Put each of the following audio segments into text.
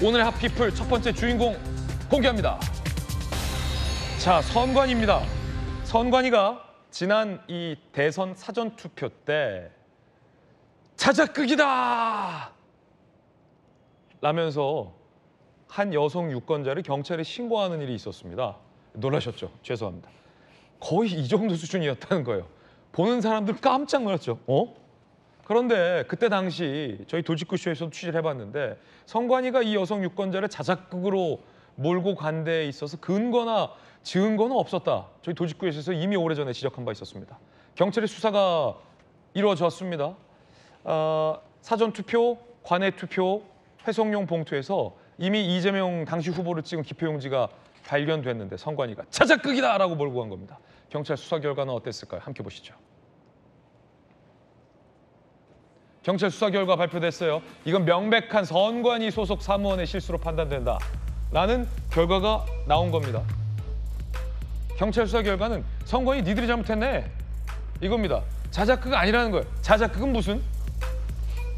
오늘의 핫피플 첫 번째 주인공 공개합니다. 자, 선관위입니다. 선관위가 지난 이 대선 사전투표 때 자작극이다! 라면서 한 여성 유권자를 경찰에 신고하는 일이 있었습니다. 놀라셨죠? 죄송합니다. 거의 이 정도 수준이었다는 거예요. 보는 사람들 깜짝 놀랐죠. 그런데 그때 당시 저희 도직구쇼에서도 취재를 해봤는데 선관위가 이 여성 유권자를 자작극으로 몰고 간 데에 있어서 근거나 증거는 없었다. 저희 도직구쇼에서 이미 오래전에 지적한 바 있었습니다. 경찰의 수사가 이루어졌습니다. 사전투표, 관외투표, 회송용 봉투에서 이미 이재명 당시 후보를 찍은 기표용지가 발견됐는데 선관위가 자작극이다라고 몰고 간 겁니다. 경찰 수사 결과는 어땠을까요? 함께 보시죠. 경찰 수사 결과 발표됐어요. 이건 명백한 선관위 소속 사무원의 실수로 판단된다. 라는 결과가 나온 겁니다. 경찰 수사 결과는 선관위 니들이 잘못했네. 이겁니다. 자작극 아니라는 거예요. 자작극은 무슨?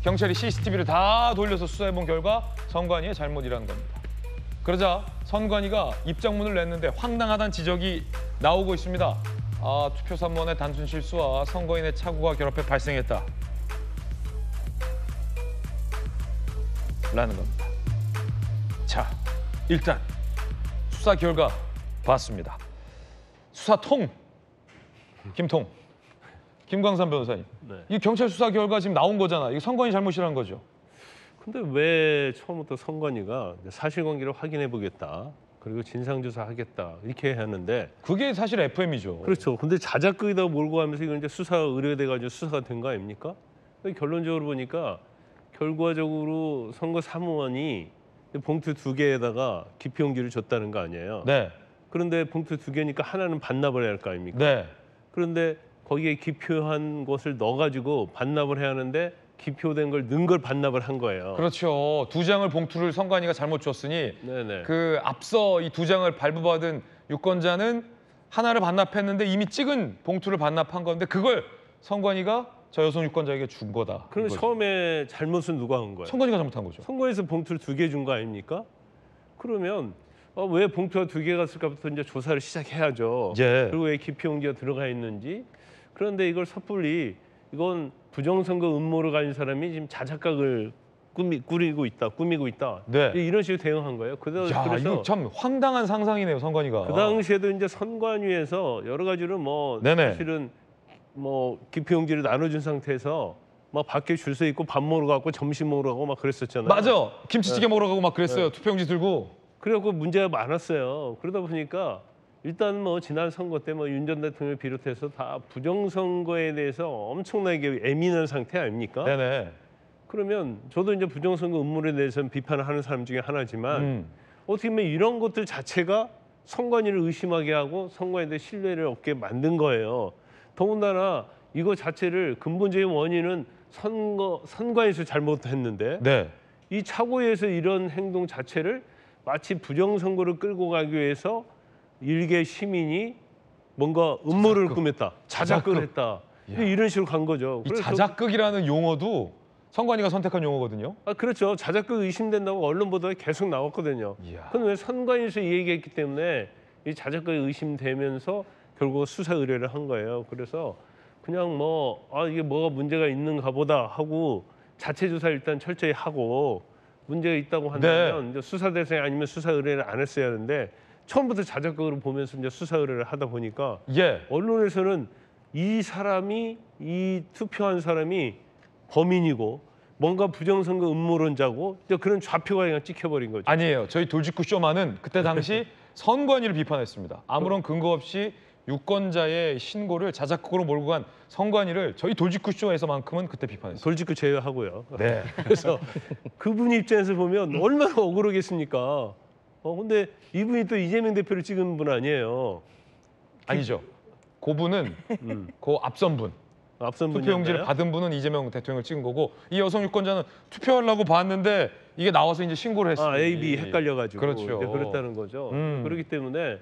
경찰이 CCTV를 다 돌려서 수사해본 결과 선관위의 잘못이라는 겁니다. 그러자 선관위가 입장문을 냈는데 황당하다는 지적이 나오고 있습니다. 투표 사무원의 단순 실수와 선거인의 착오가 결합해 발생했다. 라는 겁니다. 자, 일단 수사 결과 봤습니다. 수사통 김통 김광삼 변호사님. 네. 이 경찰 수사 결과 지금 나온 거잖아. 이거 선관위 잘못이라는 거죠. 근데 왜 처음부터 선관위가 사실관계를 확인해 보겠다. 그리고 진상조사하겠다. 이렇게 하는데 그게 사실 FM이죠. 그렇죠. 근데 자작극이다 몰고 가면서 이건 이제 수사 의뢰돼 가지고 수사가 된 거 아닙니까? 결론적으로 보니까 결과적으로 선거 사무원이 봉투 2개에다가 기표용지를 줬다는 거 아니에요. 네. 그런데 봉투 2개니까 하나는 반납을 해야 할 거 아닙니까? 네. 그런데 거기에 기표한 것을 넣어가지고 반납을 해야 하는데 기표된 걸 넣은 걸 반납을 한 거예요. 그렇죠. 2장을 봉투를 선관위가 잘못 줬으니 네네. 그 앞서 이 2장을 발부받은 유권자는 하나를 반납했는데 이미 찍은 봉투를 반납한 건데 그걸 선관위가 저 여성 유권자에게 준 거다. 그럼 이거죠. 처음에 잘못은 누가 한 거예요? 선관위가 잘못한 거죠. 선거에서 봉투를 2개 준 거 아닙니까? 그러면 왜 봉투가 2개가 쓸까부터 이제 조사를 시작해야죠. 예. 그리고 왜 기표용지가 들어가 있는지. 그런데 이걸 섣불리 이건 부정선거 음모를 가진 사람이 지금 자작극을 꾸미고 있다. 네. 이런 식으로 대응한 거예요. 야, 그래서 이거 참 황당한 상상이네요, 선관위가. 그 당시에도 이제 선관위에서 여러 가지로 네네. 사실은 기표용지를 나눠준 상태에서 막 밖에 줄 서 있고 밥 먹으러 가고 점심 먹으러 가고 막 그랬었잖아요. 맞아. 김치찌개 먹으러 가고 막 그랬어요. 투표용지 들고. 그래갖고 문제가 많았어요. 그러다 보니까 일단 지난 선거 때 윤 전 대통령을 비롯해서 다 부정선거에 대해서 엄청나게 예민한 상태 아닙니까? 네네. 그러면 저도 이제 부정선거 음모에 대해서는 비판을 하는 사람 중에 하나지만 어떻게 보면 이런 것들 자체가 선관위를 의심하게 하고 선관위에 대해 신뢰를 얻게 만든 거예요. 더군다나 이거 자체를 근본적인 원인은 선관위에서 잘못했는데 네. 이 착오에서 이런 행동 자체를 마치 부정선거를 끌고 가기 위해서 일개 시민이 뭔가 음모를 꾸몄다. 자작극을 했다. 이런 식으로 간 거죠. 이 자작극이라는 용어도 선관위가 선택한 용어거든요. 그렇죠. 자작극 의심된다고 언론 보도에 계속 나왔거든요. 그건 왜 선관위에서 이 얘기했기 때문에 이 자작극이 의심되면서 결국 수사 의뢰를 한 거예요. 그래서 그냥 이게 뭐가 문제가 있는가 보다 하고 자체 조사 일단 철저히 하고 문제가 있다고 한다면 이제 수사 대상이 아니면 수사 의뢰를 안 했어야 하는데 처음부터 자작극으로 보면서 이제 수사 의뢰를 하다 보니까 언론에서는 이 투표한 사람이 범인이고 뭔가 부정선거 음모론자고 그런 좌표가 그냥 찍혀버린 거죠. 아니에요. 저희 돌직구 쇼만은 그때 당시 선관위를 비판했습니다. 아무런 근거 없이 유권자의 신고를 자작극으로 몰고 간 선관위를 저희 돌직구 쇼에서만큼은 그때 비판했어요. 돌직구 제외하고요. 네. 그래서 그분 입장에서 보면 얼마나 억울하겠습니까? 근데 이분이 또 이재명 대표를 찍은 분 아니에요. 아니죠. 그분은 그 앞선 분. 투표용지를 받은 분은 이재명 대통령을 찍은 거고 이 여성 유권자는 투표하려고 봤는데 이게 나와서 이제 신고를 했어요. A, B 헷갈려가지고 그렇죠. 그랬다는 거죠. 그렇기 때문에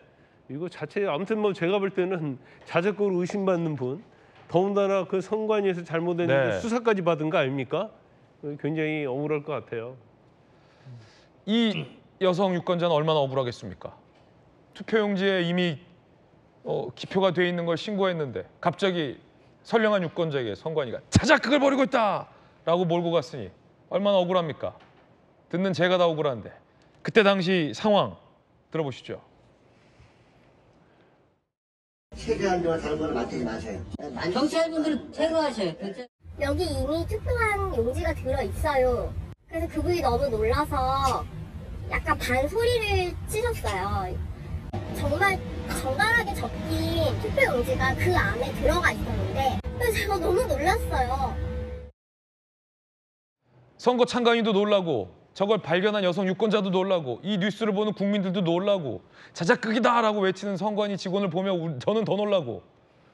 이거 자체 아무튼 제가 볼 때는 자작극으로 의심받는 분 더군다나 그 선관위에서 잘못했는데 수사까지 받은 거 아닙니까? 굉장히 억울할 것 같아요. 이 여성 유권자는 얼마나 억울하겠습니까? 투표용지에 이미 기표가 돼 있는 걸 신고했는데 갑자기 선량한 유권자에게 선관위가 자작극을 벌이고 있다라고 몰고 갔으니 얼마나 억울합니까? 듣는 제가 다 억울한데 그때 당시 상황 들어보시죠. 최대한 다른 거는 맡기지 마세요. 경찰분들은 퇴거하셔요. 여기 이미 투표한 용지가 들어 있어요. 그래서 그분이 너무 놀라서 약간 반소리를 치셨어요. 정말 정갈하게 적힌 투표 용지가 그 안에 들어가 있었는데 그래서 제가 너무 놀랐어요. 선거 참관인도 놀라고 저걸 발견한 여성 유권자도 놀라고 이 뉴스를 보는 국민들도 놀라고 자작극이다라고 외치는 선관위 직원을 보며 저는 더 놀라고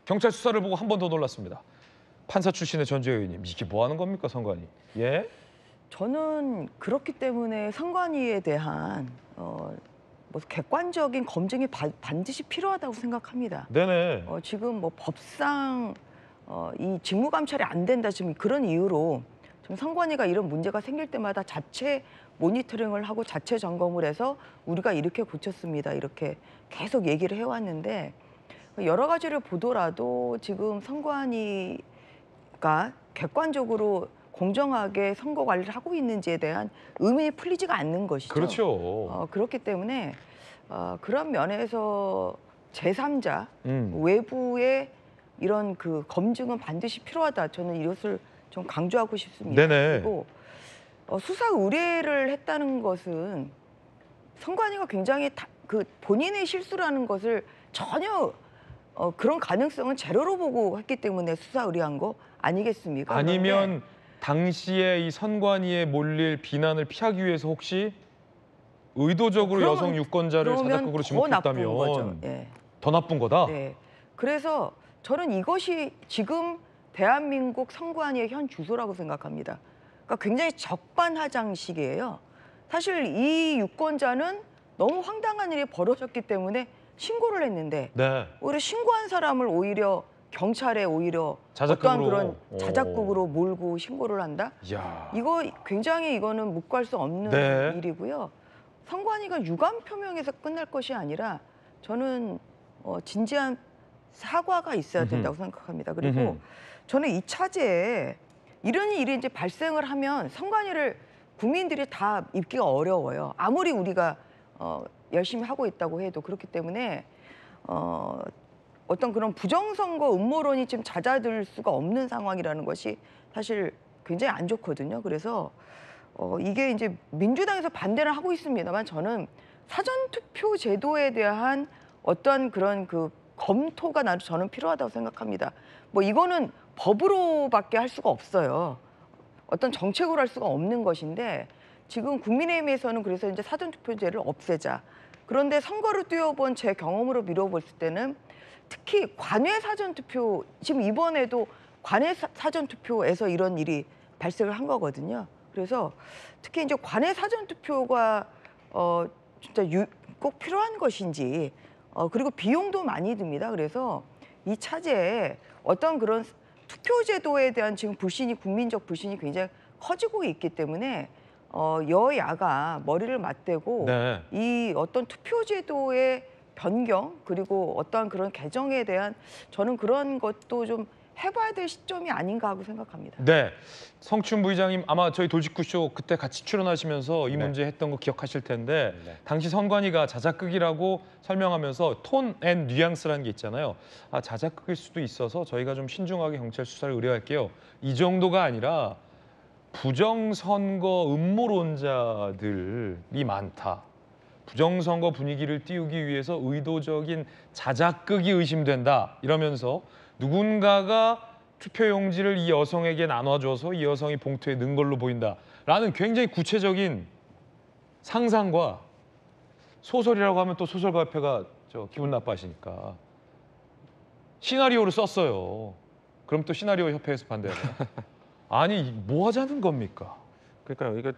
경찰 수사를 보고 한 번 더 놀랐습니다. 판사 출신의 전주혜 의원님, 이게 뭐 하는 겁니까, 선관위? 예? 저는 그렇기 때문에 선관위에 대한 뭐 객관적인 검증이 반드시 필요하다고 생각합니다. 네네. 지금 뭐 법상 이 직무 감찰이 안 된다 지금 그런 이유로 지금 선관위가 이런 문제가 생길 때마다 자체 모니터링을 하고 자체 점검을 해서 우리가 이렇게 고쳤습니다. 이렇게 계속 얘기를 해왔는데 여러 가지를 보더라도 지금 선관위가 객관적으로 공정하게 선거 관리를 하고 있는지에 대한 의문이 풀리지가 않는 것이죠. 그렇죠. 그렇기 때문에 그런 면에서 제3자 외부의 이런 그 검증은 반드시 필요하다. 저는 이것을 좀 강조하고 싶습니다. 네네. 그리고 수사 의뢰를 했다는 것은 선관위가 굉장히 그 본인의 실수라는 것을 전혀 그런 가능성은 제로로 보고 했기 때문에 수사 의뢰한 거 아니겠습니까? 아니면 당시에 이 선관위에 몰릴 비난을 피하기 위해서 혹시 의도적으로 여성 유권자를 자작극으로 지목했다면 예. 더 나쁜 거다? 네. 그래서 저는 이것이 지금 대한민국 선관위의 현 주소라고 생각합니다. 그러니까 굉장히 적반하장식이에요. 사실 이 유권자는 너무 황당한 일이 벌어졌기 때문에 신고를 했는데 네. 오히려 신고한 사람을 오히려 경찰에 오히려 자작극으로. 어떠한 그런 자작극으로 몰고 신고를 한다? 이야. 이거 굉장히 이거는 묵과할 수 없는 네. 일이고요. 선관위가 유감 표명에서 끝날 것이 아니라 저는 진지한 사과가 있어야 된다고 생각합니다. 그리고 저는 이 차제에 이런 일이 이제 발생을 하면 선관위를 국민들이 다 입기가 어려워요. 아무리 우리가 열심히 하고 있다고 해도 그렇기 때문에 어떤 그런 부정선거 음모론이 지금 잦아들 수가 없는 상황이라는 것이 사실 굉장히 안 좋거든요. 그래서 이게 이제 민주당에서 반대를 하고 있습니다만 저는 사전투표 제도에 대한 어떤 그런 그 검토가 저는 필요하다고 생각합니다. 뭐 이거는 법으로밖에 할 수가 없어요. 어떤 정책으로 할 수가 없는 것인데 지금 국민의힘에서는 그래서 이제 사전투표제를 없애자. 그런데 선거를 뛰어본 제 경험으로 미뤄봤을 때는 특히 관외 사전투표 지금 이번에도 관외 사전투표에서 이런 일이 발생을 한 거거든요. 그래서 특히 이제 관외 사전투표가 진짜 꼭 필요한 것인지 그리고 비용도 많이 듭니다. 그래서 이 차제에 어떤 그런 투표제도에 대한 지금 불신이 국민적 불신이 굉장히 커지고 있기 때문에 여야가 머리를 맞대고 네. 이 어떤 투표제도의 변경 그리고 어떤 그런 개정에 대한 저는 그런 것도 좀 해봐야 될 시점이 아닌가 하고 생각합니다. 네, 성춘 부의장님 아마 저희 돌직구쇼 그때 같이 출연하시면서 이 문제 했던 거 기억하실 텐데 당시 선관위가 자작극이라고 설명하면서 톤 앤 뉘앙스라는 게 있잖아요. 자작극일 수도 있어서 저희가 좀 신중하게 경찰 수사를 의뢰할게요. 이 정도가 아니라 부정선거 음모론자들이 많다. 부정선거 분위기를 띄우기 위해서 의도적인 자작극이 의심된다. 이러면서 누군가가 투표용지를 이 여성에게 나눠줘서 이 여성이 봉투에 넣은 걸로 보인다라는 굉장히 구체적인 상상과 소설이라고 하면 또 소설가 협회가 기분 나빠하시니까 시나리오를 썼어요. 그럼 또 시나리오 협회에서 반대하죠. 아니 뭐 하자는 겁니까? 그러니까요. 이게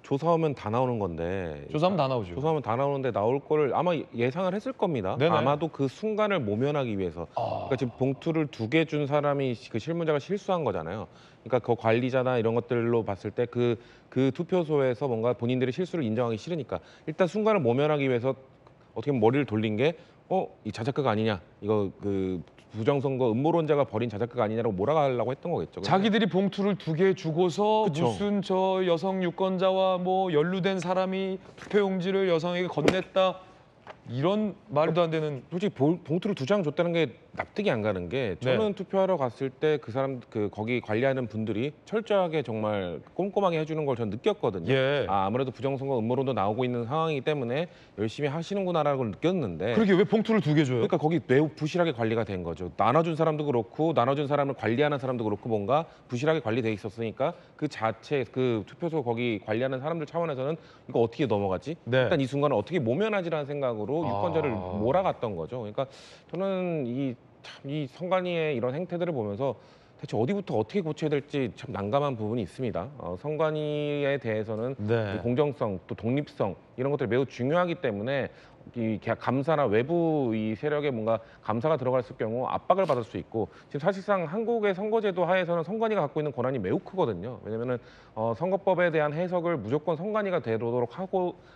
조사하면 다 나오는 건데 조사하면 다 나오죠. 조사하면 다 나오는데 나올 거를 아마 예상을 했을 겁니다. 네네. 아마도 그 순간을 모면하기 위해서. 그러니까 지금 봉투를 2개 준 사람이 그 실무자가 실수한 거잖아요. 그러니까 그 관리자나 이런 것들로 봤을 때 그 투표소에서 뭔가 본인들의 실수를 인정하기 싫으니까 일단 순간을 모면하기 위해서 어떻게 보면 머리를 돌린 게 이 자작극 아니냐, 이거 그 부정선거 음모론자가 벌인 자작극 아니냐라고 몰아가려고 했던 거겠죠. 근데 자기들이 봉투를 2개 주고서 그쵸. 무슨 저 여성 유권자와 뭐 연루된 사람이 투표용지를 여성에게 건넸다 이런 말도 안 되는. 솔직히 봉투를 2장 줬다는 게 납득이 안 가는 게 저는 투표하러 갔을 때 그 사람 거기 관리하는 분들이 철저하게 정말 꼼꼼하게 해주는 걸 전 느꼈거든요. 예. 아무래도 부정선거 음모론도 나오고 있는 상황이기 때문에 열심히 하시는구나라는 걸 느꼈는데. 그러게 왜 봉투를 2개 줘요? 그러니까 거기 매우 부실하게 관리가 된 거죠. 나눠준 사람도 그렇고 나눠준 사람을 관리하는 사람도 그렇고 뭔가 부실하게 관리돼 있었으니까 그 자체 그 투표소 거기 관리하는 사람들 차원에서는 이거 어떻게 넘어가지? 네. 일단 이 순간을 어떻게 모면하지라는 생각으로 유권자를 아. 몰아갔던 거죠. 그러니까 저는 이 선관위의 이런 행태들을 보면서 대체 어디부터 어떻게 고쳐야 될지 참 난감한 부분이 있습니다. 선관위에 대해서는 네. 이 공정성 또 독립성 이런 것들이 매우 중요하기 때문에 이 감사나 외부 이 세력에 뭔가 감사가 들어갔을 경우 압박을 받을 수 있고 지금 사실상 한국의 선거제도 하에서는 선관위가 갖고 있는 권한이 매우 크거든요. 왜냐하면은 선거법에 대한 해석을 무조건 선관위가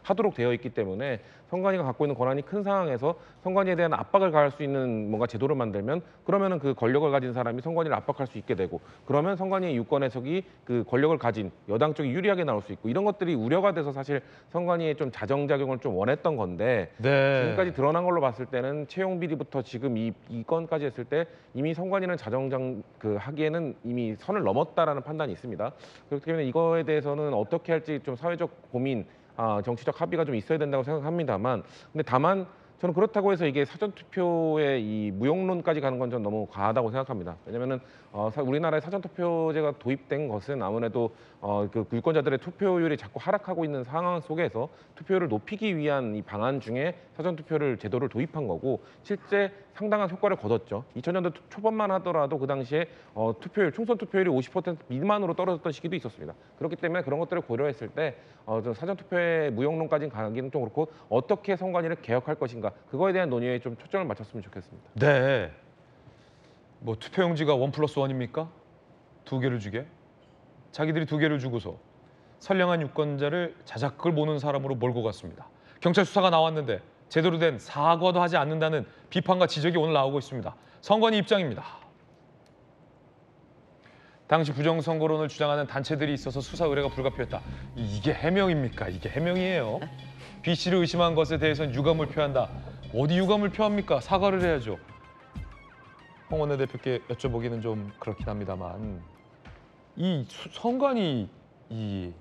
하도록 되어 있기 때문에 선관위가 갖고 있는 권한이 큰 상황에서 선관위에 대한 압박을 가할 수 있는 뭔가 제도를 만들면 그러면은 그 권력을 가진 사람이 선관위를 압박할 수 있게 되고 그러면 선관위의 유권 해석이 그 권력을 가진 여당 쪽이 유리하게 나올 수 있고 이런 것들이 우려가 돼서 사실 선관위의 좀 자정작용을 좀 원했던 건데 네. 지금까지 드러난 걸로 봤을 때는 채용 비리부터 지금 이 건까지 했을 때 이미 선관위는 하기에는 이미 선을 넘었다라는 판단이 있습니다. 그렇기 때문에 이거에 대해서는 어떻게 할지 좀 사회적 고민, 정치적 합의가 좀 있어야 된다고 생각합니다만, 근데 다만 저는 그렇다고 해서 이게 사전투표의 이 무용론까지 가는 건 전 너무 과하다고 생각합니다. 왜냐면은 우리나라의 사전투표제가 도입된 것은 아무래도 그 유권자들의 투표율이 자꾸 하락하고 있는 상황 속에서 투표율을 높이기 위한 이 방안 중에 사전투표를 제도를 도입한 거고 실제 상당한 효과를 거뒀죠. 2000년대 초반만 하더라도 그 당시에 총선 투표율이 50% 미만으로 떨어졌던 시기도 있었습니다. 그렇기 때문에 그런 것들을 고려했을 때 사전투표의 무용론까지 가기는 좀 그렇고 어떻게 선관위를 개혁할 것인가 그거에 대한 논의에 좀 초점을 맞췄으면 좋겠습니다. 네. 뭐 투표용지가 1+1입니까? 2개를 주게? 자기들이 2개를 주고서 선량한 유권자를 자작극을 보는 사람으로 몰고 갔습니다. 경찰 수사가 나왔는데 제대로 된 사과도 하지 않는다는 비판과 지적이 오늘 나오고 있습니다. 선관위 입장입니다. 당시 부정선거론을 주장하는 단체들이 있어서 수사 의뢰가 불가피했다. 이게 해명입니까? 이게 해명이에요. B 씨를 의심한 것에 대해서는 유감을 표한다. 어디 유감을 표합니까? 사과를 해야죠. 홍 원내대표께 여쭤보기는 좀 그렇긴 합니다만 이 선관위 이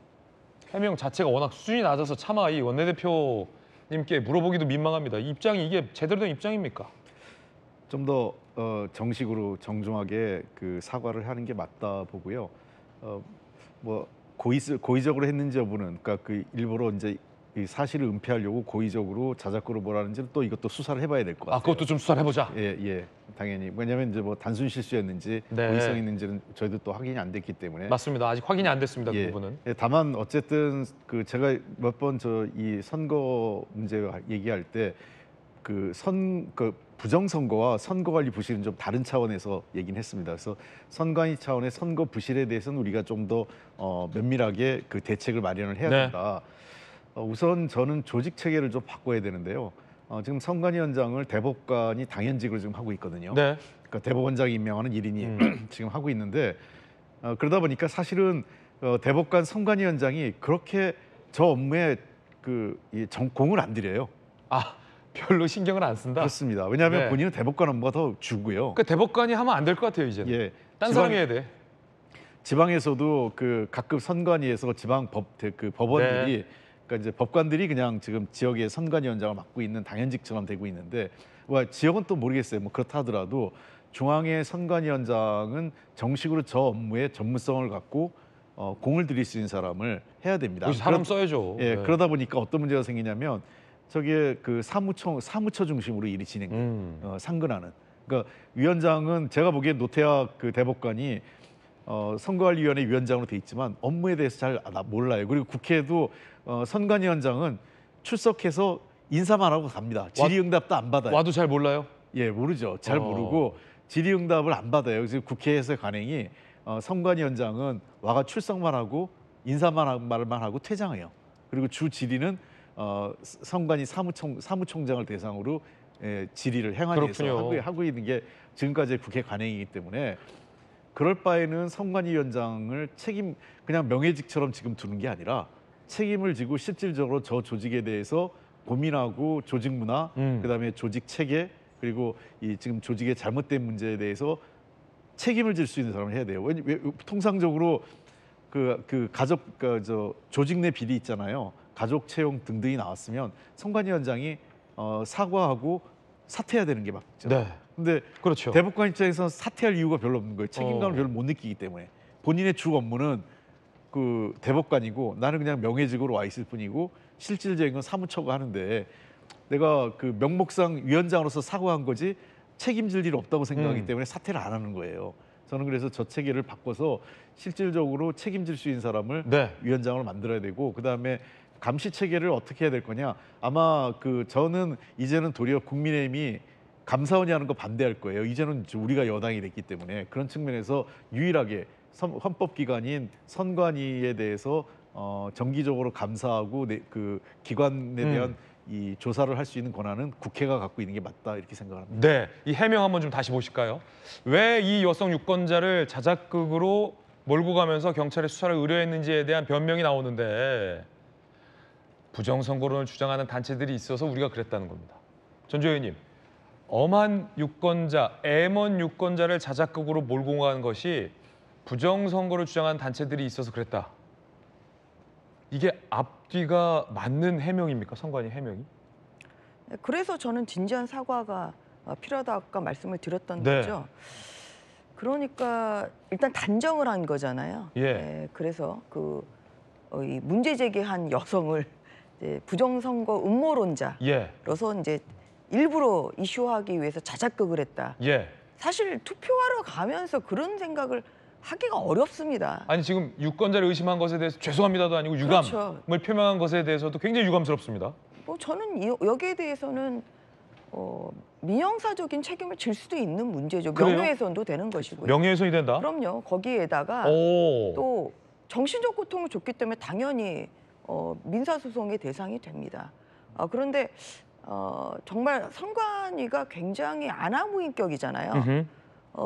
해명 자체가 워낙 수준이 낮아서 차마 이 원내대표님께 물어보기도 민망합니다. 이 입장이 이게 제대로 된 입장입니까? 좀 더 정식으로 정중하게 그 사과를 하는 게 맞다 보고요. 뭐 고의적으로 했는지 여부는 그러니까 그 일부러 이제 이 사실을 은폐하려고 고의적으로 자작극으로 뭐라는지는 또 이것도 수사를 해봐야 될 것 같아요. 그것도 좀 수사를 해보자. 예, 당연히. 왜냐하면 이제 뭐 단순 실수였는지 네. 고의성 있는지는 저희도 또 확인이 안 됐기 때문에. 맞습니다. 아직 확인이 안 됐습니다. 그 부분은. 예, 다만 어쨌든 그 제가 몇 번 이 선거 문제 얘기할 때 그 부정선거와 선거관리 부실은 좀 다른 차원에서 얘기는 했습니다. 그래서 선관위 차원의 선거 부실에 대해서는 우리가 좀 더 면밀하게 그 대책을 마련을 해야 된다. 우선 저는 조직 체계를 좀 바꿔야 되는데요. 지금 선관위원장을 대법관이 당연직으로 지금 하고 있거든요. 네. 그러니까 대법원장이 임명하는 1인이 지금 하고 있는데 그러다 보니까 사실은 대법관 선관위원장이 그렇게 저 업무에 공을 안 들여요. 별로 신경을 안 쓴다. 그렇습니다. 왜냐하면 네. 본인은 대법관 업무가 더 줄고요. 그러니까 대법관이 하면 안 될 것 같아요 이제는. 예, 딴 사람이 해야 돼. 지방에서도 그 각급 선관위에서 지방 법원들이 그러니까 이제 법관들이 그냥 지금 지역의 선관위원장을 맡고 있는 당연직처럼 되고 있는데 지역은 또 모르겠어요. 뭐 그렇다 하더라도 중앙의 선관위원장은 정식으로 저 업무에 전문성을 갖고 공을 들일 수 있는 사람을 해야 됩니다. 사람 써야죠. 예, 네. 그러다 보니까 어떤 문제가 생기냐면 저게 그 사무처 중심으로 일이 진행돼요. 상근하는. 그러니까 위원장은 제가 보기에 노태학 그 대법관이 선거관리위원회 위원장으로 돼 있지만 업무에 대해서 잘 몰라요. 그리고 국회에도 선관위원장은 출석해서 인사만 하고 갑니다. 질의응답도 안 받아요. 와도 잘 몰라요? 예, 모르죠. 잘 모르고 질의응답을 안 받아요. 그래서 국회에서 관행이 선관위원장은 와가 출석만 하고 말만 하고 퇴장해요. 그리고 주 질의는 선관위 사무총장을 대상으로 질의를 행안위에서 하고 있는 게 지금까지의 국회 관행이기 때문에 그럴 바에는 선관위원장을 그냥 명예직처럼 지금 두는 게 아니라 책임을 지고 실질적으로 저 조직에 대해서 고민하고 조직 문화, 그다음에 조직 체계, 그리고 이 지금 조직의 잘못된 문제에 대해서 책임을 질 수 있는 사람을 해야 돼요. 통상적으로 그 가족 조직 내 비리 있잖아요. 가족 채용 등등이 나왔으면 선관위원장이 사과하고 사퇴해야 되는 게 맞죠. 네. 근데 그렇죠. 대법관 입장에서는 사퇴할 이유가 별로 없는 거예요. 책임감을 별로 못 느끼기 때문에 본인의 주 업무는 그 대법관이고 나는 그냥 명예직으로 와 있을 뿐이고 실질적인 건 사무처가 하는데 내가 그 명목상 위원장으로서 사과한 거지 책임질 일 없다고 생각하기 때문에 사퇴를 안 하는 거예요. 저는 그래서 저 체계를 바꿔서 실질적으로 책임질 수 있는 사람을 위원장으로 만들어야 되고 그다음에 감시 체계를 어떻게 해야 될 거냐. 아마 저는 이제는 도리어 국민의힘이 감사원이 하는 거 반대할 거예요. 이제는 우리가 여당이 됐기 때문에 그런 측면에서 유일하게 헌법기관인 선관위에 대해서 정기적으로 감사하고 그 기관에 대한 이 조사를 할 수 있는 권한은 국회가 갖고 있는 게 맞다 이렇게 생각합니다. 네, 이 해명 한번 좀 다시 보실까요? 왜 이 여성 유권자를 자작극으로 몰고 가면서 경찰에 수사를 의뢰했는지에 대한 변명이 나오는데 부정선거론을 주장하는 단체들이 있어서 우리가 그랬다는 겁니다. 전조위원님, 엄한 유권자, 애먼 유권자를 자작극으로 몰고 간 것이 부정선거를 주장하는 단체들이 있어서 그랬다. 이게 앞뒤가 맞는 해명입니까? 선관위 해명이? 그래서 저는 진지한 사과가 필요하다 아까 말씀을 드렸던 거죠. 그러니까 일단 단정을 한 거잖아요. 그래서 이 문제 제기한 여성을 이제 부정선거 음모론자로서 이제 일부러 이슈화하기 위해서 자작극을 했다. 사실 투표하러 가면서 그런 생각을 하기가 어렵습니다. 아니 지금 유권자를 의심한 것에 대해서 죄송합니다도 아니고 유감을 표명한 것에 대해서도 굉장히 유감스럽습니다. 저는 여기에 대해서는 민형사적인 책임을 질 수도 있는 문제죠. 그래요? 명예훼손도 되는 것이고요. 명예훼손이 된다? 그럼요. 거기에다가 또 정신적 고통을 줬기 때문에 당연히 민사소송의 대상이 됩니다. 그런데 정말 선관위가 굉장히 아나무인격이잖아요.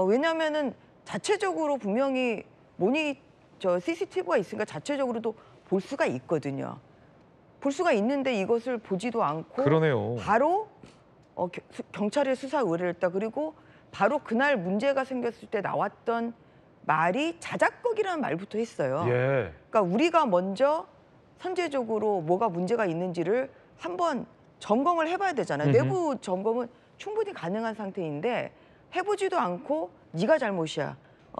왜냐하면은 자체적으로 분명히 CCTV가 있으니까 자체적으로도 볼 수가 있거든요. 볼 수가 있는데 이것을 보지도 않고 그러네요. 바로 경찰에 수사 의뢰를 했다. 그리고 바로 그날 문제가 생겼을 때 나왔던 말이 자작극이라는 말부터 했어요. 그러니까 우리가 먼저 선제적으로 뭐가 문제가 있는지를 한번 점검을 해봐야 되잖아요. 내부 점검은 충분히 가능한 상태인데 해보지도 않고 네가 잘못이야.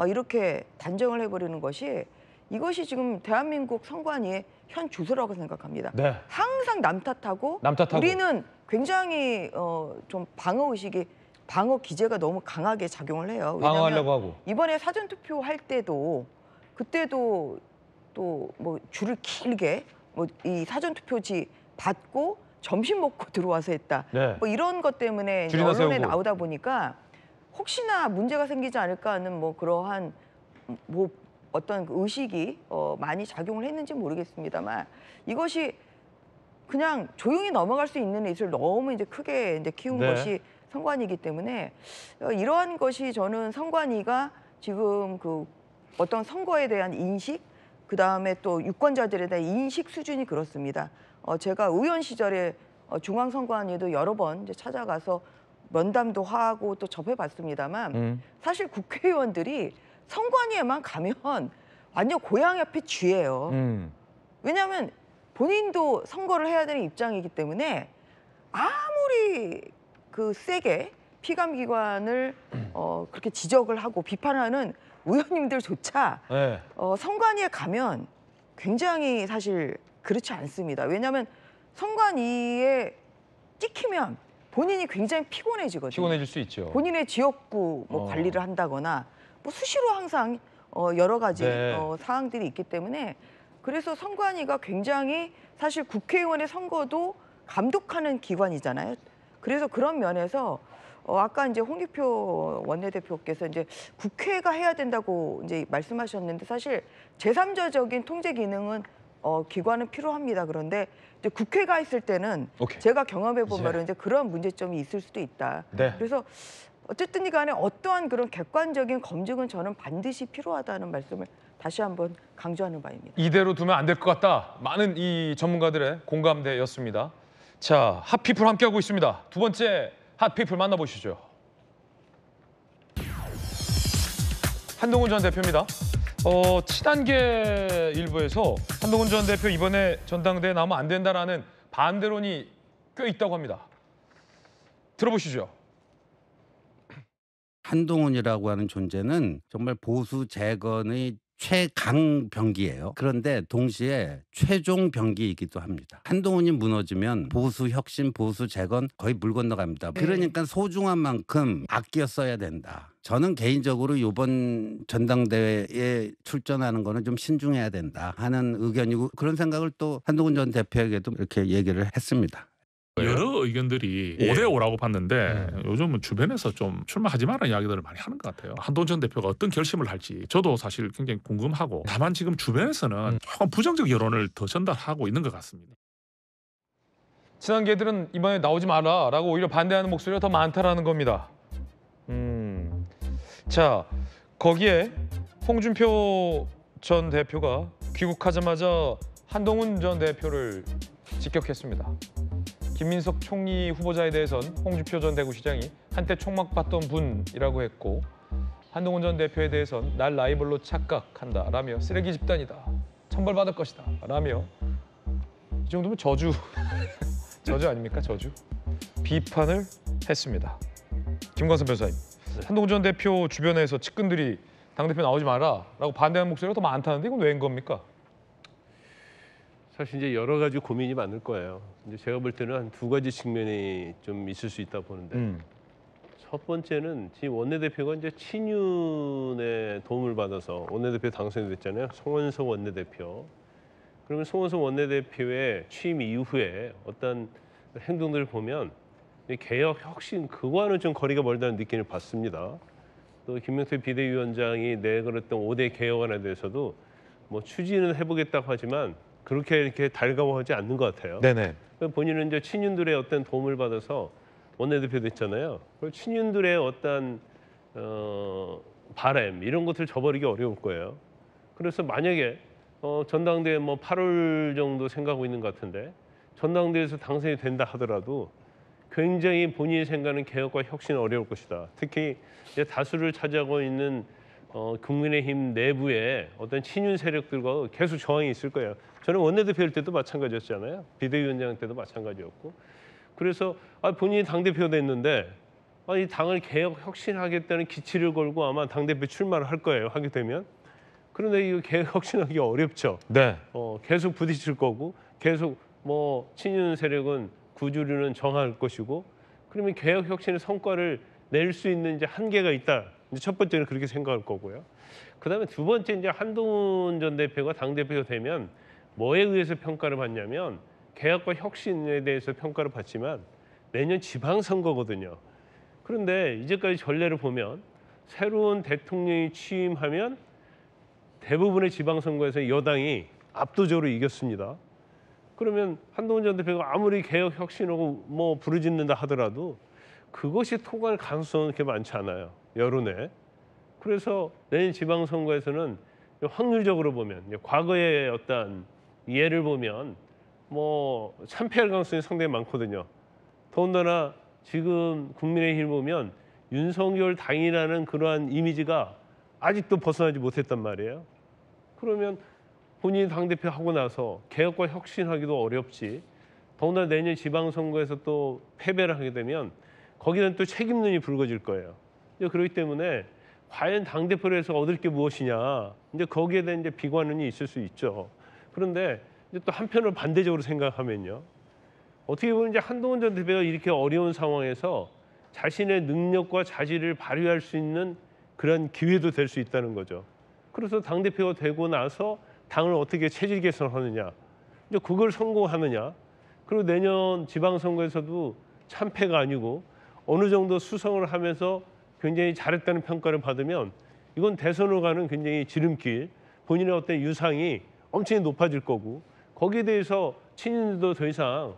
이렇게 단정을 해버리는 것이 이것이 지금 대한민국 선관위의 현 주소라고 생각합니다. 항상 남 탓하고 우리는 굉장히 좀 방어 기제가 너무 강하게 작용을 해요. 방어하려고 하고. 이번에 사전투표 할 때도 그때도 또 뭐 줄을 길게 이 사전투표지 받고 점심 먹고 들어와서 했다. 뭐 이런 것 때문에 언론에 나오다 보니까 혹시나 문제가 생기지 않을까 하는 뭐 그러한 어떤 의식이 많이 작용을 했는지 모르겠습니다만 이것이 그냥 조용히 넘어갈 수 있는 일을 너무 이제 크게 이제 키운 것이 선관위이기 때문에 이러한 것이 저는 선관위가 지금 어떤 선거에 대한 인식, 그 다음에 또 유권자들에 대한 인식 수준이 그렇습니다. 제가 의원 시절에 중앙선관위도 여러 번 이제 찾아가서 면담도 하고 또 접해봤습니다만 사실 국회의원들이 선관위에만 가면 완전 고향 옆에 쥐예요. 왜냐하면 본인도 선거를 해야 되는 입장이기 때문에 아무리 세게 피감기관을 그렇게 지적을 하고 비판하는 의원님들조차 선관위에 가면 굉장히 사실 그렇지 않습니다. 왜냐하면 선관위에 찍히면 본인이 굉장히 피곤해지거든요. 피곤해질 수 있죠. 본인의 지역구 관리를 한다거나 수시로 항상 여러 가지 네. 사항들이 있기 때문에 그래서 선관위가 굉장히 사실 국회의원의 선거도 감독하는 기관이잖아요. 그래서 그런 면에서 아까 이제 홍준표 원내대표께서 이제 국회가 해야 된다고 이제 말씀하셨는데 사실 제3자적인 통제 기능은 기관은 필요합니다. 그런데 이제 국회가 했을 때는 오케이. 제가 경험해 본 이제. 바로 이제 그런 문제점이 있을 수도 있다. 네. 그래서 어쨌든 간에 어떠한 그런 객관적인 검증은 저는 반드시 필요하다는 말씀을 다시 한번 강조하는 바입니다. 이대로 두면 안 될 것 같다. 많은 이 전문가들의 공감대였습니다. 자, 핫피플 함께하고 있습니다. 두 번째 핫피플 만나보시죠. 한동훈 전 대표입니다. 친한계 일부에서 한동훈 전 대표 이번에 전당대회 나오면 안 된다라는 반대론이 꽤 있다고 합니다. 들어보시죠. 한동훈이라고 하는 존재는 정말 보수 재건의 최강병기예요. 그런데 동시에 최종 병기이기도 합니다. 한동훈이 무너지면 보수 혁신, 보수 재건 거의 물 건너갑니다. 그러니까 소중한 만큼 아껴 써야 된다. 저는 개인적으로 이번 전당대회에 출전하는 거는 좀 신중해야 된다 하는 의견이고 그런 생각을 또 한동훈 전 대표에게도 이렇게 얘기를 했습니다. 여러 의견들이 5대5라고 봤는데 요즘은 주변에서 좀 출마하지 마라는 이야기들을 많이 하는 것 같아요. 한동훈 전 대표가 어떤 결심을 할지 저도 사실 굉장히 궁금하고 다만 지금 주변에서는 조금 부정적 여론을 더 전달하고 있는 것 같습니다. 친한계들은 이번에 나오지 마라라고 오히려 반대하는 목소리가 더 많다라는 겁니다. 자, 거기에 홍준표 전 대표가 귀국하자마자 한동훈 전 대표를 직격했습니다. 김민석 총리 후보자에 대해선 홍준표 전 대구시장이 한때 총막받던 분이라고 했고 한동훈 전 대표에 대해선 날 라이벌로 착각한다라며 쓰레기 집단이다, 천벌받을 것이다 라며 이 정도면 저주 아닙니까? 저주 비판을 했습니다. 김광선 변호사님, 한동훈 전 대표 주변에서 측근들이 당대표 나오지 마라라고 반대하는 목소리가 더 많다는데 이건 왜인 겁니까? 사실 이제 여러 가지 고민이 많을 거예요. 이제 제가 볼 때는 한 두 가지 측면이 좀 있을 수 있다 보는데 첫 번째는 지금 원내대표가 이제 친윤의 도움을 받아서 원내대표 당선이 됐잖아요. 송원석 원내대표. 그러면 송원석 원내대표의 취임 이후에 어떤 행동들을 보면 개혁 혁신 그거와는 좀 거리가 멀다는 느낌을 받습니다. 또 김명태 비대위원장이 내걸었던 5대 개혁안에 대해서도 뭐 추진은 해보겠다고 하지만 그렇게 이렇게 달가워하지 않는 것 같아요. 네네. 본인은 이제 친윤들의 어떤 도움을 받아서 원내대표 됐잖아요. 그리고 친윤들의 어떤 바램 이런 것들을 저버리기 어려울 거예요. 그래서 만약에 전당대회 뭐 8월 정도 생각하고 있는 것 같은데 전당대회에서 당선이 된다 하더라도 굉장히 본인이 생각하는 개혁과 혁신은 어려울 것이다. 특히 이제 다수를 차지하고 있는 국민의힘 내부에 어떤 친윤 세력들과 계속 저항이 있을 거예요. 저는 원내대표일 때도 마찬가지였잖아요. 비대위원장 때도 마찬가지였고. 그래서 본인이 당대표가 됐는데 이 당을 개혁 혁신하겠다는 기치를 걸고 아마 당대표 출마를 할 거예요. 하게 되면. 그런데 이거 개혁 혁신하기 어렵죠. 네. 계속 부딪힐 거고 계속 뭐 친윤 세력은 구주류는 정할 것이고 그러면 개혁 혁신의 성과를 낼 수 있는 이제 한계가 있다. 이제 첫 번째는 그렇게 생각할 거고요. 그다음에 두 번째 이제 한동훈 전 대표가 당 대표가 되면 뭐에 의해서 평가를 받냐면 개혁과 혁신에 대해서 평가를 받지만 내년 지방선거거든요. 그런데 이제까지 전례를 보면 새로운 대통령이 취임하면 대부분의 지방선거에서 여당이 압도적으로 이겼습니다. 그러면 한동훈 전 대표가 아무리 개혁 혁신하고 뭐 부르짖는다 하더라도 그것이 통할 가능성은 그렇게 많지 않아요. 여론에. 그래서 내년 지방선거에서는 확률적으로 보면 과거의 어떤 예를 보면 뭐 참패할 가능성이 상당히 많거든요. 더군다나 지금 국민의힘 보면 윤석열 당이라는 그러한 이미지가 아직도 벗어나지 못했단 말이에요. 그러면 본인이 당대표 하고 나서 개혁과 혁신하기도 어렵지. 더군다나 내년 지방선거에서 또 패배를 하게 되면 거기는 또 책임론이 불거질 거예요. 그렇기 때문에 과연 당대표를 해서 얻을 게 무엇이냐. 이제 거기에 대한 이제 비관론이 있을 수 있죠. 그런데 이제 또 한편으로 반대적으로 생각하면요. 어떻게 보면 이제 한동훈 전 대표가 이렇게 어려운 상황에서 자신의 능력과 자질을 발휘할 수 있는 그런 기회도 될 수 있다는 거죠. 그래서 당대표가 되고 나서 당을 어떻게 체질 개선하느냐. 이제 그걸 성공하느냐. 그리고 내년 지방선거에서도 참패가 아니고 어느 정도 수성을 하면서 굉장히 잘했다는 평가를 받으면 이건 대선으로 가는 굉장히 지름길, 본인의 어떤 유상이 엄청 높아질 거고 거기에 대해서 친인들도 더 이상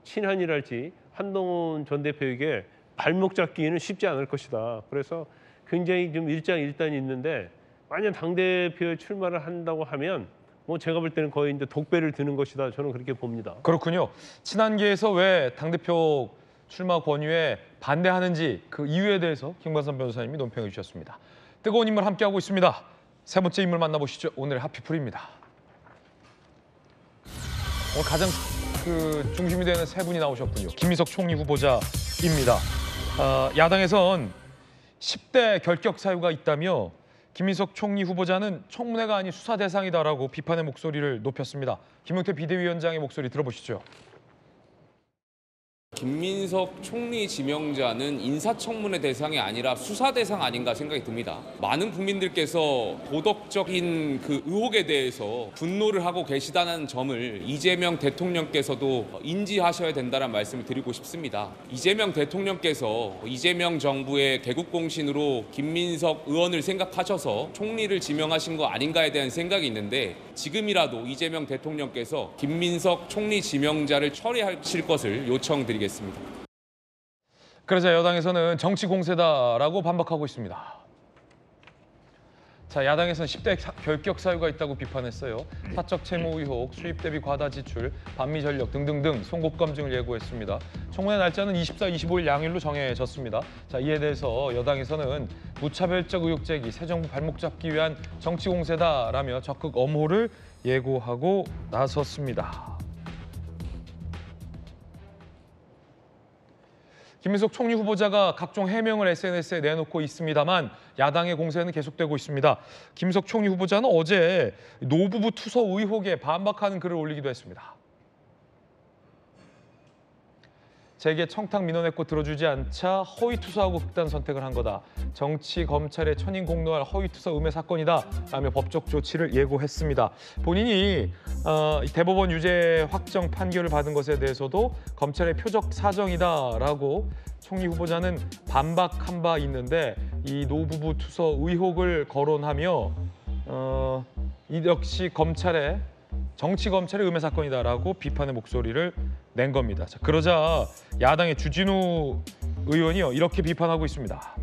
친한이랄지 한동훈 전 대표에게 발목 잡기는 쉽지 않을 것이다. 그래서 굉장히 좀 일장일단이 있는데 만약 당대표에 출마를 한다고 하면 뭐 제가 볼 때는 거의 이제 독배를 드는 것이다. 저는 그렇게 봅니다. 그렇군요. 친한계에서 왜 당대표 출마 권유에 반대하는지 그 이유에 대해서 김관선 변호사님이 논평해 주셨습니다. 뜨거운 인물 함께하고 있습니다. 세 번째 인물 만나보시죠. 오늘의 하피풀입니다. 오늘 가장 중심이 되는 세 분이 나오셨군요. 김민석 총리 후보자입니다. 야당에선 10대 결격 사유가 있다며 김민석 총리 후보자는 청문회가 아닌 수사 대상이다라고 비판의 목소리를 높였습니다. 김용태 비대위원장의 목소리 들어보시죠. 김민석 총리 지명자는 인사청문회 대상이 아니라 수사 대상 아닌가 생각이 듭니다. 많은 국민들께서 도덕적인 그 의혹에 대해서 분노를 하고 계시다는 점을 이재명 대통령께서도 인지하셔야 된다는 말씀을 드리고 싶습니다. 이재명 대통령께서 이재명 정부의 개국공신으로 김민석 의원을 생각하셔서 총리를 지명하신 거 아닌가에 대한 생각이 있는데 지금이라도 이재명 대통령께서 김민석 총리 지명자를 처리하실 것을 요청드리겠습니다. 그러자 여당에서는 정치 공세다라고 반박하고 있습니다. 자, 야당에서는 10대 결격 사유가 있다고 비판했어요. 사적 채무 의혹, 수입 대비 과다 지출, 반미 전력 등등등 송곳 검증을 예고했습니다. 청문회 날짜는 24, 25일 양일로 정해졌습니다. 자, 이에 대해서 여당에서는 무차별적 의혹 제기, 새 정부 발목 잡기 위한 정치 공세다라며 적극 엄호를 예고하고 나섰습니다. 김민석 총리 후보자가 각종 해명을 SNS에 내놓고 있습니다만 야당의 공세는 계속되고 있습니다. 김민석 총리 후보자는 어제 노부부 투서 의혹에 반박하는 글을 올리기도 했습니다. 제게 청탁 민원했고 들어주지 않자 허위 투서하고 극단 선택을 한 거다. 정치 검찰에 천인공노할 허위 투서 음해 사건이다 라며 법적 조치를 예고했습니다. 본인이 대법원 유죄 확정 판결을 받은 것에 대해서도 검찰의 표적 사정이다라고 총리 후보자는 반박한 바 있는데 이 노부부 투서 의혹을 거론하며 이 역시 정치 검찰의 음해 사건이다라고 비판의 목소리를 낸 겁니다. 자, 그러자 야당의 주진우 의원이요 이렇게 비판하고 있습니다.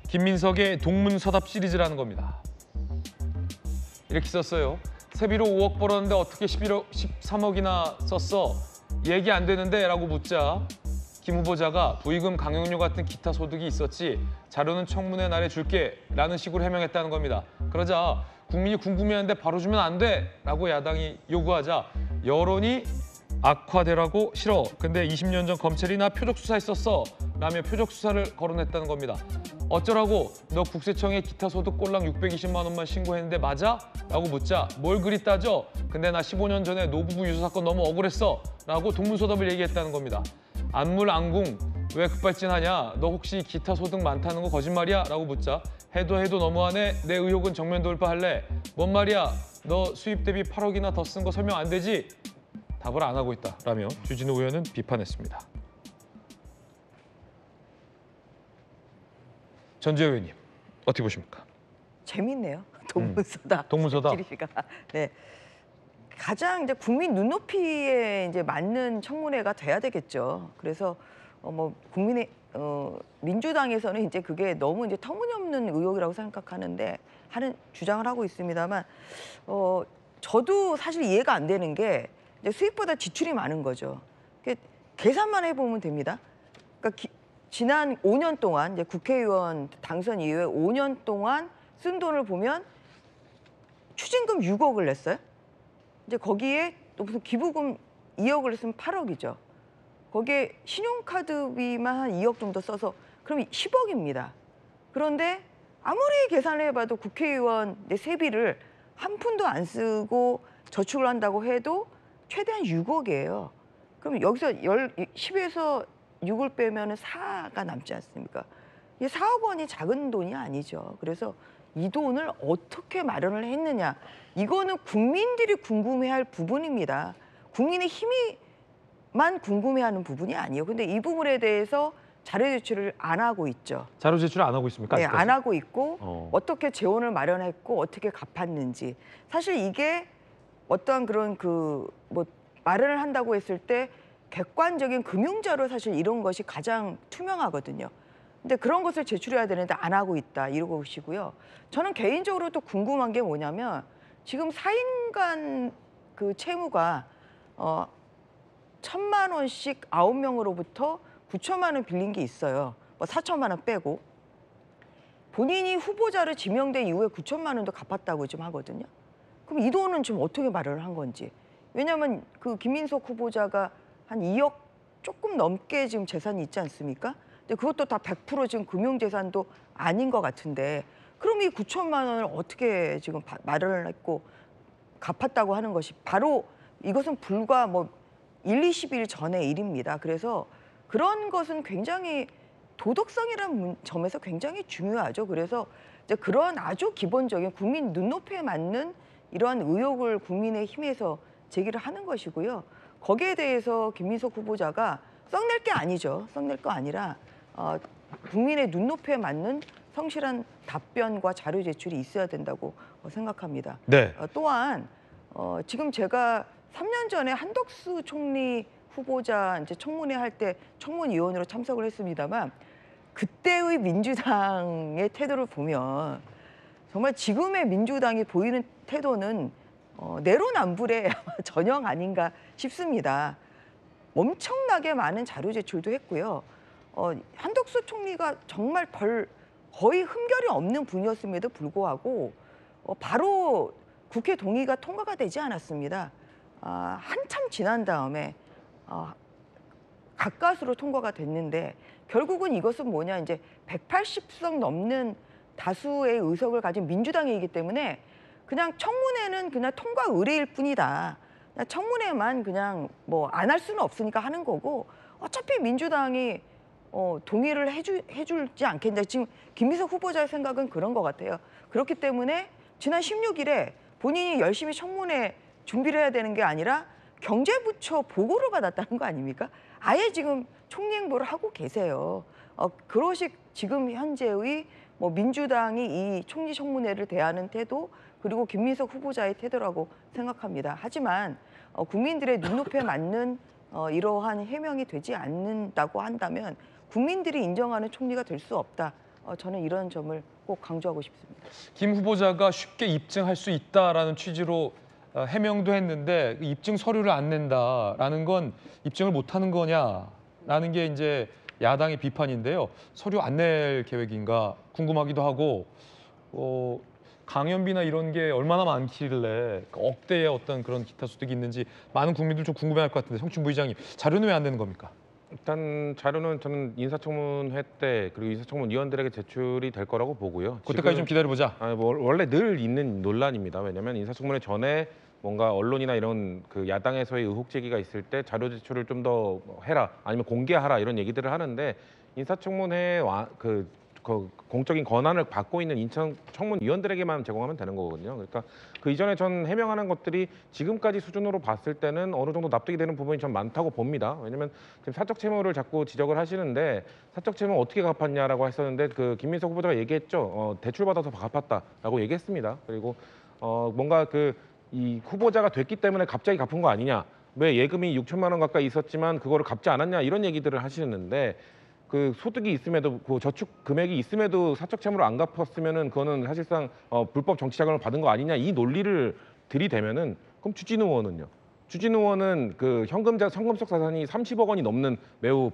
김민석의 동문서답 시리즈라는 겁니다. 이렇게 썼어요. 세비로 5억 벌었는데 어떻게 13억이나 썼어? 얘기 안 되는데 라고 묻자 김 후보자가 부의금 강용료 같은 기타 소득이 있었지 자료는 청문회 날에 줄게 라는 식으로 해명했다는 겁니다. 그러자 국민이 궁금해하는데 바로 주면 안 돼 라고 야당이 요구하자 여론이 악화되라고 싫어. 근데 20년 전 검찰이 나 표적 수사했었어 라며 표적 수사를 거론했다는 겁니다. 어쩌라고 너 국세청에 기타 소득 꼴랑 620만 원만 신고했는데 맞아? 라고 묻자 뭘 그리 따져? 근데 나 15년 전에 노부부 유서 사건 너무 억울했어 라고 동문서답을 얘기했다는 겁니다. 안물안궁 왜 급발진하냐? 너 혹시 기타 소득 많다는 거 거짓말이야? 라고 묻자 해도 너무하네. 내 의혹은 정면 돌파할래. 뭔 말이야? 너 수입 대비 8억이나 더 쓴 거 설명 안 되지? 답을 안 하고 있다라며 주진우 의원은 비판했습니다. 전주혜 의원님 어떻게 보십니까? 재밌네요. 동문서답. 동문서답. 시리즈가. 네. 가장 이제 국민 눈높이에 이제 맞는 청문회가 돼야 되겠죠. 그래서 민주당에서는 이제 그게 너무 이제 터무니없는 의혹이라고 생각하는데 주장을 하고 있습니다만 저도 사실 이해가 안 되는 게 이제 수입보다 지출이 많은 거죠. 계산만 해보면 됩니다. 그러니까 지난 5년 동안 이제 국회의원 당선 이후에 5년 동안 쓴 돈을 보면 추징금 6억을 냈어요. 이제 거기에 또 무슨 기부금 2억을 냈으면 8억이죠. 거기에 신용카드비만 한 2억 정도 써서 그럼 10억입니다. 그런데 아무리 계산을 해봐도 국회의원 세비를 한 푼도 안 쓰고 저축을 한다고 해도 최대한 6억이에요. 그럼 여기서 10에서 6을 빼면 4가 남지 않습니까? 이 4억 원이 작은 돈이 아니죠. 그래서 이 돈을 어떻게 마련을 했느냐. 이거는 국민들이 궁금해할 부분입니다. 국민의 힘이만 궁금해하는 부분이 아니에요. 근데 이 부분에 대해서 자료 제출을 안 하고 있죠. 자료 제출을 안 하고 있습니까? 네, 아직까지? 안 하고 있고 어떻게 재원을 마련했고 어떻게 갚았는지. 사실 이게 어떠한 그런 뭐 마련을 한다고 했을 때 객관적인 금융자료 사실 이런 것이 가장 투명하거든요. 근데 그런 것을 제출해야 되는데 안 하고 있다 이러고 계시고요. 저는 개인적으로 또 궁금한 게 뭐냐면 지금 4인간 그 채무가 1,000만 원씩 9명으로부터 9천만 원 빌린 게 있어요. 뭐 4천만 원 빼고 본인이 후보자로 지명된 이후에 9천만 원도 갚았다고 지금 하거든요. 그럼 이 돈은 지금 어떻게 마련을 한 건지. 왜냐하면 그 김민석 후보자가 한 2억 조금 넘게 지금 재산이 있지 않습니까? 근데 그것도 다 100% 지금 금융재산도 아닌 것 같은데 그럼 이 9천만 원을 어떻게 지금 마련을 했고 갚았다고 하는 것이 바로 이것은 불과 뭐 1, 20일 전의 일입니다. 그래서 그런 것은 굉장히 도덕성이라는 점에서 굉장히 중요하죠. 그래서 이제 그런 아주 기본적인 국민 눈높이에 맞는 이러한 의혹을 국민의힘에서 제기를 하는 것이고요. 거기에 대해서 김민석 후보자가 썩낼 게 아니죠. 썩낼 거 아니라 국민의 눈높이에 맞는 성실한 답변과 자료 제출이 있어야 된다고 생각합니다. 네. 또한 지금 제가 3년 전에 한덕수 총리 후보자 이제 청문회 할 때 청문위원으로 참석을 했습니다만 그때의 민주당의 태도를 보면 정말 지금의 민주당이 보이는 태도는 내로남불의 전형 아닌가 싶습니다. 엄청나게 많은 자료 제출도 했고요. 한덕수 총리가 정말 거의 흠결이 없는 분이었음에도 불구하고 바로 국회 동의가 통과가 되지 않았습니다. 한참 지난 다음에 가까스로 통과가 됐는데 결국은 이것은 뭐냐 이제 180석 넘는 다수의 의석을 가진 민주당이기 때문에 그냥 청문회는 그냥 통과 의례일 뿐이다. 그냥 청문회만 그냥 뭐 안 할 수는 없으니까 하는 거고 어차피 민주당이 동의를 해줄지 않겠냐. 지금 김민석 후보자의 생각은 그런 것 같아요. 그렇기 때문에 지난 16일에 본인이 열심히 청문회 준비를 해야 되는 게 아니라 경제부처 보고를 받았다는 거 아닙니까? 아예 지금 총리 행보를 하고 계세요. 그러시 지금 현재의 뭐 민주당이 이 총리 청문회를 대하는 태도 그리고 김민석 후보자의 태도라고 생각합니다. 하지만 국민들의 눈높이에 맞는 이러한 해명이 되지 않는다고 한다면 국민들이 인정하는 총리가 될 수 없다. 저는 이런 점을 꼭 강조하고 싶습니다. 김 후보자가 쉽게 입증할 수 있다라는 취지로 해명도 했는데 입증 서류를 안 낸다라는 건 입증을 못하는 거냐라는 게 이제 야당의 비판인데요. 서류 안 낼 계획인가 궁금하기도 하고 강연비나 이런 게 얼마나 많길래 억대의 어떤 그런 기타 소득이 있는지 많은 국민들 좀 궁금해할 것 같은데 성춘 부의장님 자료는 왜 안 되는 겁니까? 일단 자료는 저는 인사청문회 때 그리고 인사청문위원들에게 제출이 될 거라고 보고요. 그때까지 좀 기다려보자. 원래 늘 있는 논란입니다. 왜냐하면 인사청문회 전에 뭔가 언론이나 이런 그 야당에서의 의혹 제기가 있을 때 자료 제출을 좀 더 해라 아니면 공개하라 이런 얘기들을 하는데 인사청문회 그 공적인 권한을 받고 있는 인천 청문위원들에게만 제공하면 되는 거거든요. 그러니까 그 이전에 전 해명하는 것들이 지금까지 수준으로 봤을 때는 어느 정도 납득이 되는 부분이 좀 많다고 봅니다. 왜냐하면 지금 사적 채무를 자꾸 지적을 하시는데 사적 채무 어떻게 갚았냐라고 했었는데 그 김민석 후보자가 얘기했죠. 대출 받아서 갚았다라고 얘기했습니다. 그리고 뭔가 이 후보자가 됐기 때문에 갑자기 갚은 거 아니냐? 왜 예금이 6천만 원 가까이 있었지만 그거를 갚지 않았냐? 이런 얘기들을 하시는데 그 소득이 있음에도 그 저축 금액이 있음에도 사적 채무를 안 갚았으면은 그거는 사실상 불법 정치 자금을 받은 거 아니냐 이 논리를 들이대면은 그럼 주진우 의원은요? 주진우 의원은 그 현금적 자산이 30억 원이 넘는 매우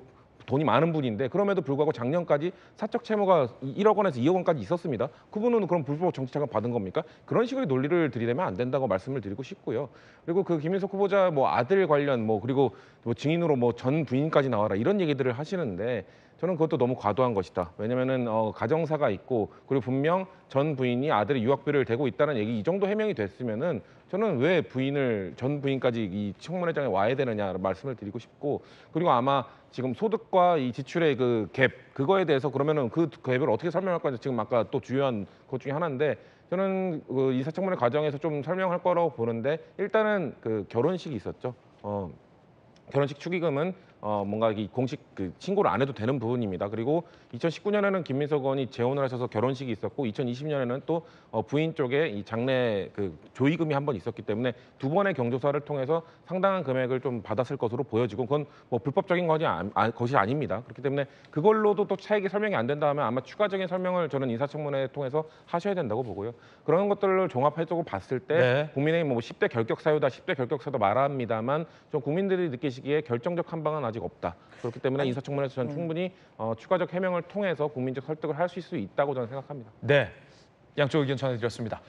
돈이 많은 분인데 그럼에도 불구하고 작년까지 사적 채무가 1억 원에서 2억 원까지 있었습니다. 그분은 그럼 불법 정치 자금 받은 겁니까? 그런 식의 논리를 들이대면 안 된다고 말씀을 드리고 싶고요. 그리고 그 김민석 후보자 뭐 아들 관련 그리고 뭐 증인으로 뭐 전 부인까지 나와라 이런 얘기들을 하시는데 저는 그것도 너무 과도한 것이다. 왜냐면은 가정사가 있고 그리고 분명 전 부인이 아들의 유학비를 대고 있다는 얘기 이 정도 해명이 됐으면은 저는 왜 전 부인까지 이 청문회장에 와야 되느냐 말씀을 드리고 싶고 그리고 아마 지금 소득과 이 지출의 그 갭 그거에 대해서 그러면은 그 갭을 어떻게 설명할 건지 지금 아까 또 주요한 것 중에 하나인데 저는 그 인사청문회 과정에서 좀 설명할 거라고 보는데 일단은 그 결혼식이 있었죠. 결혼식 축의금은 뭔가 이 공식 그 신고를 안 해도 되는 부분입니다. 그리고 2019년에는 김민석 의원이 재혼을 하셔서 결혼식이 있었고 2020년에는 또 부인 쪽에 이 장례 그 조의금이 한 번 있었기 때문에 두 번의 경조사를 통해서 상당한 금액을 좀 받았을 것으로 보여지고 그건 뭐 불법적인 것이 아닙니다. 그렇기 때문에 그걸로도 또 차액이 설명이 안 된다 하면 아마 추가적인 설명을 저는 인사청문회 통해서 하셔야 된다고 보고요. 그런 것들을 종합해두고 봤을 때 네. 국민의힘 뭐 10대 결격 사유다, 10대 결격 사유다 말합니다만 좀 국민들이 느끼시기에 결정적 한 방은 아직 없다. 그렇기 때문에 인사청문회에서 저는 충분히 추가적 해명을 통해서 국민적 설득을 할 수 있다고 저는 생각합니다. 네, 양쪽 의견 전해드렸습니다.